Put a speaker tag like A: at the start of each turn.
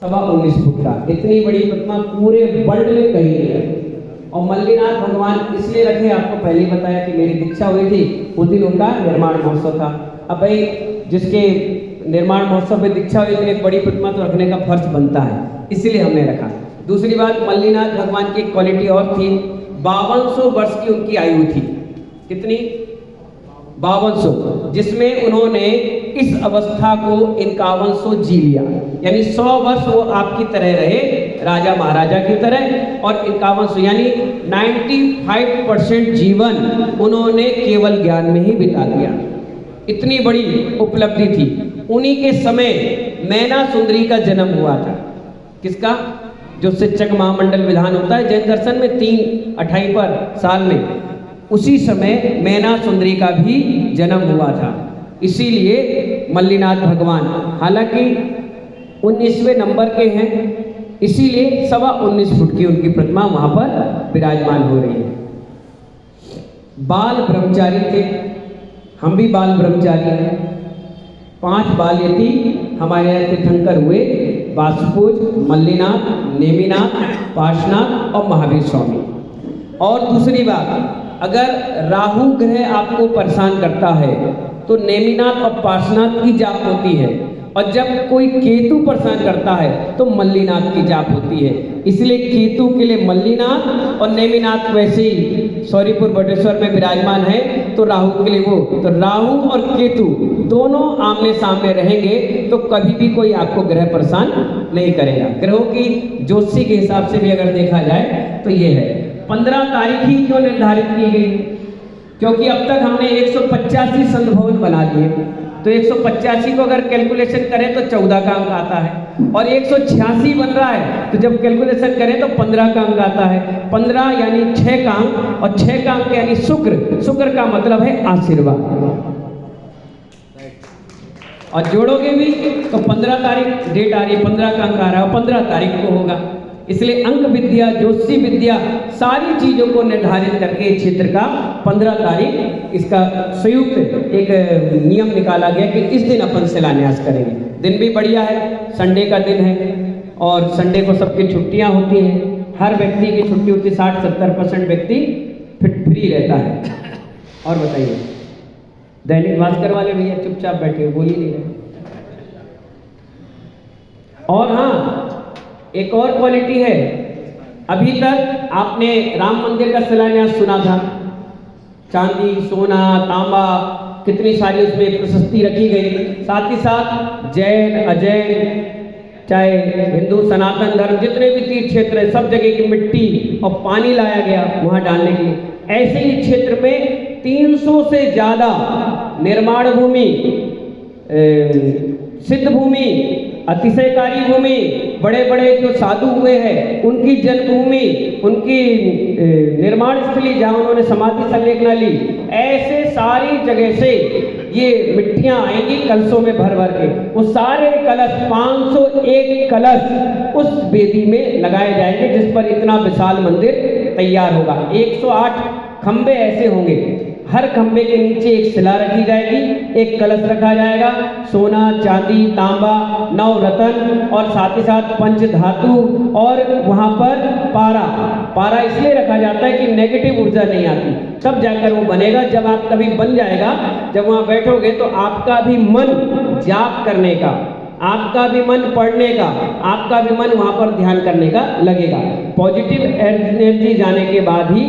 A: 19 foot का, इतनी बड़ी प्रतिमा पूरे वर्ल्ड में कहीं नहीं है। और मल्लिनाथ भगवान इसलिए रखे, आपको पहले ही बताया कि मेरी दीक्षा हुई थी, उस दिन उनका निर्माण महोत्सव था। अब भाई जिसके निर्माण महोत्सव में दीक्षा हुई थी, एक बड़ी प्रतिमा तो रखने का फर्ज बनता है, इसलिए हमने रखा। दूसरी बात, मल्लिनाथ भगवान की एक क्वालिटी और थी, 5200 वर्ष की उनकी आयु थी। कितनी? 5200, जिसमें उन्होंने इस अवस्था को 5100 जी लिया, यानी 100 वर्ष वो आपकी तरह रहे, राजा महाराजा की तरह, और 5100 यानी 95% जीवन उन्होंने केवल ज्ञान में ही बिता दिया। इतनी बड़ी उपलब्धि थी। उन्हीं के समय मैना सुंदरी का जन्म हुआ था। किसका? जो शिक्षक महामंडल विधान होता है जैन दर्शन में 3 पर साल में, उसी समय मैना सुंदरी का भी जन्म हुआ था। इसीलिए मल्लिनाथ भगवान हालांकि 19वें नंबर के हैं, इसीलिए 19.25 फुट की उनकी प्रतिमा वहां पर विराजमान हो रही है। बाल ब्रह्मचारी थे, हम भी बाल ब्रह्मचारी हैं। 5 बाल यति हमारे यहाँ तीर्थंकर हुए, वासुपूज, मल्लिनाथ, नेमिनाथ, पार्श्वनाथ और महावीर स्वामी। और दूसरी बात, अगर राहु ग्रह आपको परेशान करता है तो नेमिनाथ और पार्श्वनाथ की जाप होती है, और जब कोई केतु परेशान करता है तो मल्लिनाथ की जाप होती है। इसलिए केतु के लिए मल्लिनाथ और नेमिनाथ वैसे ही सौरीपुर बटेश्वर में विराजमान है, तो राहु के लिए वो। तो राहु और केतु दोनों आमने सामने रहेंगे तो कभी भी कोई आपको ग्रह परेशान नहीं करेगा। ग्रहों की ज्योतिषी के हिसाब से भी अगर देखा जाए तो ये है। 15 तारीख ही क्यों निर्धारित की गई? क्योंकि अब तक हमने 185 संत भवन बना लिए, तो 185 को अगर कैलकुलेशन करें तो 14 का अंक आता है, और 186 बन रहा है, तो जब कैलकुलेशन करें तो 15 का अंक आता है। 15 यानी 6 का अंक, और 6 का अंक यानी शुक्र। शुक्र का मतलब है आशीर्वाद, और जोड़ोगे भी तो 15 तारीख डेट आ रही है, 15 का अंक आ रहा है, 15 तारीख को होगा। इसलिए अंक विद्या, ज्योतिषी विद्या, सारी चीजों को निर्धारित करके क्षेत्र का 15 तारीख इसका संयुक्त एक नियम निकाला गया कि इस दिन अपन शिलान्यास करेंगे। दिन भी बढ़िया है, संडे का दिन है, और संडे को सबकी छुट्टियां होती हैं। हर व्यक्ति की छुट्टी होती है, 60-70% व्यक्ति फ्री रहता है। और बताइए, दैनिक भास्कर वाले भैया चुपचाप बैठे, बोल ही नहीं रहे। और हाँ, एक और क्वालिटी है, अभी तक आपने राम मंदिर का शिलान्यास सुना था, चांदी, सोना, तांबा, कितनी सारी उसमें प्रशस्ति रखी गई। साथ ही साथ जैन, अजैन, चाहे हिंदू सनातन धर्म, जितने भी तीर्थ क्षेत्र है, सब जगह की मिट्टी और पानी लाया गया वहां डालने के लिए। ऐसे ही क्षेत्र में 300 से ज्यादा निर्माण भूमि, सिद्ध भूमि, अतिशयकारी भूमि, बड़े बड़े जो साधु हुए हैं उनकी जन्मभूमि, उनकी निर्माण स्थली जहाँ उन्होंने समाधि संलेखना ली, ऐसे सारी जगह से ये मिट्टियाँ आएंगी कलशों में भर भर के। वो सारे कलश, 501 कलश उस वेदी में लगाए जाएंगे, जिस पर इतना विशाल मंदिर तैयार होगा। 108 खंबे ऐसे होंगे, हर खंबे के नीचे एक शिला रखी जाएगी, एक कलश रखा जाएगा, सोना, चांदी, तांबा, नवरत्न, और साथ ही साथ पंच धातु, और वहां पर पारा इसलिए रखा जाता है कि नेगेटिव ऊर्जा नहीं आती, तब जाकर वो बनेगा। जब आप कभी बन जाएगा, जब वहां बैठोगे तो आपका भी मन जाप करने का, आपका भी मन पढ़ने का, आपका भी मन वहां पर ध्यान करने का लगेगा। पॉजिटिव एनर्जी जाने के बाद ही